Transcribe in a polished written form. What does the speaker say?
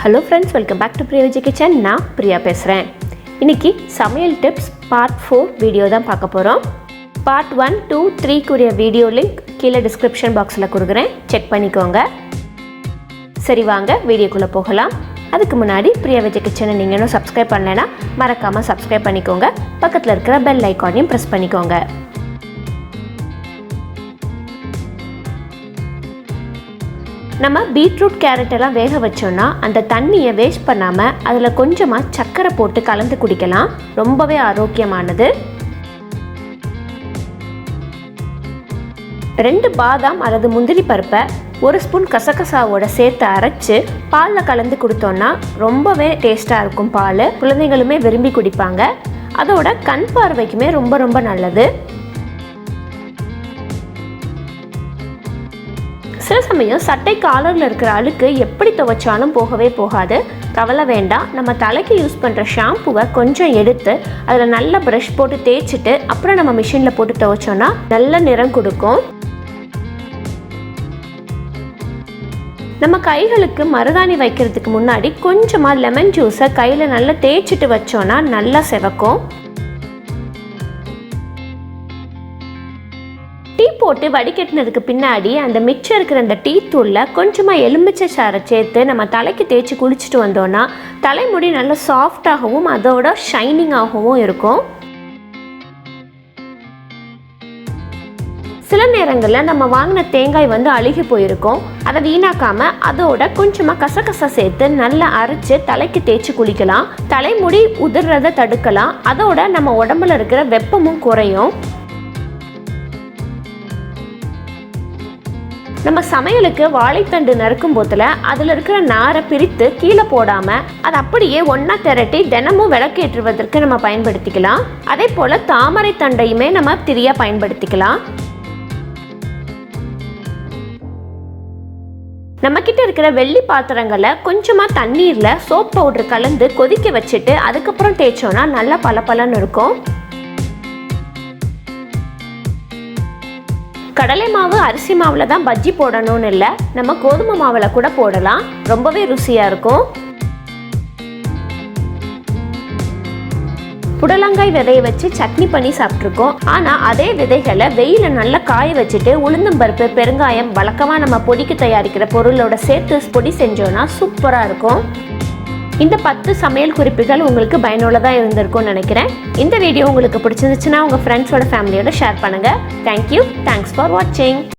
Hello friends, welcome back to priyavijaykitchen. நான் பிரியா பேசுகிறேன். இன்றைக்கி சமையல் டிப்ஸ் பார்ட் 4 வீடியோ தான் பார்க்க போகிறோம். பார்ட் 1, 2, 3 வீடியோ லிங்க் கீழே டிஸ்கிரிப்ஷன் பாக்ஸில் கொடுக்குறேன், செக் பண்ணிக்கோங்க. சரி, வாங்க வீடியோக்குள்ளே போகலாம். அதுக்கு முன்னாடி priyavijaykitchen நீங்கள் இன்னும் சப்ஸ்கிரைப் பண்ணலைன்னா மறக்காமல் சப்ஸ்கிரைப் பண்ணிக்கோங்க. பக்கத்தில் இருக்கிற பெல் ஐக்கானையும் ப்ரெஸ் பண்ணிக்கோங்க. நம்ம பீட்ரூட் கேரட் எல்லாம் வேக வச்சோன்னா அந்த தண்ணியை வேஸ்ட் பண்ணாமல் அதில் கொஞ்சமாக சர்க்கரை போட்டு கலந்து குடிக்கலாம். ரொம்பவே ஆரோக்கியமானது. 2 பாதாம் அல்லது முந்திரி பருப்பை 1 ஸ்பூன் கசகசாவோட சேர்த்து அரைச்சி பாலில் கலந்து கொடுத்தோன்னா ரொம்பவே டேஸ்ட்டாக இருக்கும். பால் குழந்தைங்களுமே விரும்பி குடிப்பாங்க. அதோட கண் பார்வைக்குமே ரொம்ப ரொம்ப நல்லது. சில சமயம் சட்டை காலரில் இருக்கிற அழுக்கு எப்படி துவைச்சாலும் போகவே போகாது. கவலை வேண்டாம். நம்ம தலைக்கு யூஸ் பண்ணுற ஷாம்புவை கொஞ்சம் எடுத்து அதில் நல்லா ப்ரஷ் போட்டு தேய்ச்சிட்டு அப்புறம் நம்ம மிஷினில் போட்டு துவைச்சோன்னா நல்ல நிறம் கொடுக்கும். நம்ம கைகளுக்கு மருதாணி வைக்கிறதுக்கு முன்னாடி கொஞ்சமாக லெமன் ஜூஸை கையில் நல்லா தேய்ச்சிட்டு வச்சோன்னா நல்லா செவக்கும். டீ போட்டு வடிகட்டினதுக்கு பின்னாடி அந்த மிச்சம் இருக்கிற அந்த டீ தூளில் கொஞ்சமாக எலுமிச்சை சாறை சேர்த்து நம்ம தலைக்கு தேய்ச்சி குளிச்சுட்டு வந்தோன்னா தலைமுடி நல்லா சாஃப்டாகவும் அதோட ஷைனிங்காகவும் இருக்கும். சில நேரங்களில் நம்ம வாங்கின தேங்காய் அழுகி போயிருக்கும். அதை வீணாக்காமல் அதோட கொஞ்சமாக கசகசா சேர்த்து நல்லா அரைச்சி தலைக்கு தேய்ச்சி குளிக்கலாம். தலைமுடி உதிர்றதை தடுக்கலாம். அதோட நம்ம உடம்புல இருக்கிற வெப்பமும் குறையும். நம்ம சமையலுக்கு வாழைத்தண்டு நறுக்கும் போதில் அதில் இருக்கிற நாரை பிரித்து கீழே போடாமல் அதை அப்படியே ஒன்றா திரட்டி தினமும் விளக்கேற்றுவதற்கு நம்ம பயன்படுத்திக்கலாம். அதே போல் தாமரை தண்டையுமே நம்ம திரியாக பயன்படுத்திக்கலாம். நம்மக்கிட்ட இருக்கிற வெள்ளி பாத்திரங்களை கொஞ்சமாக தண்ணீரில் சோப் பவுடர் கலந்து கொதிக்க வச்சுட்டு அதுக்கப்புறம் தேய்ச்சோன்னா நல்லா பளபளன்னு இருக்கும். கடலை மாவு அரிசி மாவில் தான் பஜ்ஜி போடணும்னு இல்லை, நம்ம கோதுமை மாவில் கூட போடலாம். ரொம்பவே ருசியாக இருக்கும். புடலங்காய் விதையை வச்சு சட்னி பண்ணி சாப்பிட்ருக்கோம். ஆனால் அதே விதைகளை வெயிலில் நல்லா காய வச்சுட்டு உளுந்தம்பருப்பு, பெருங்காயம் வழக்கமாக நம்ம பொடிக்கு தயாரிக்கிற பொருளோட சேர்த்து பொடி செஞ்சோன்னா சூப்பராக இருக்கும். இந்த 10 சமையல் குறிப்புகள் உங்களுக்கு பயனுள்ளதாக இருந்திருக்கும்னு நினைக்கிறேன். இந்த வீடியோ உங்களுக்கு பிடிச்சிருந்துச்சுன்னா உங்கள் ஃப்ரெண்ட்ஸோட ஃபேமிலியோட ஷேர் பண்ணுங்கள். தேங்க்யூ. தேங்க்ஸ் ஃபார் வாட்சிங்.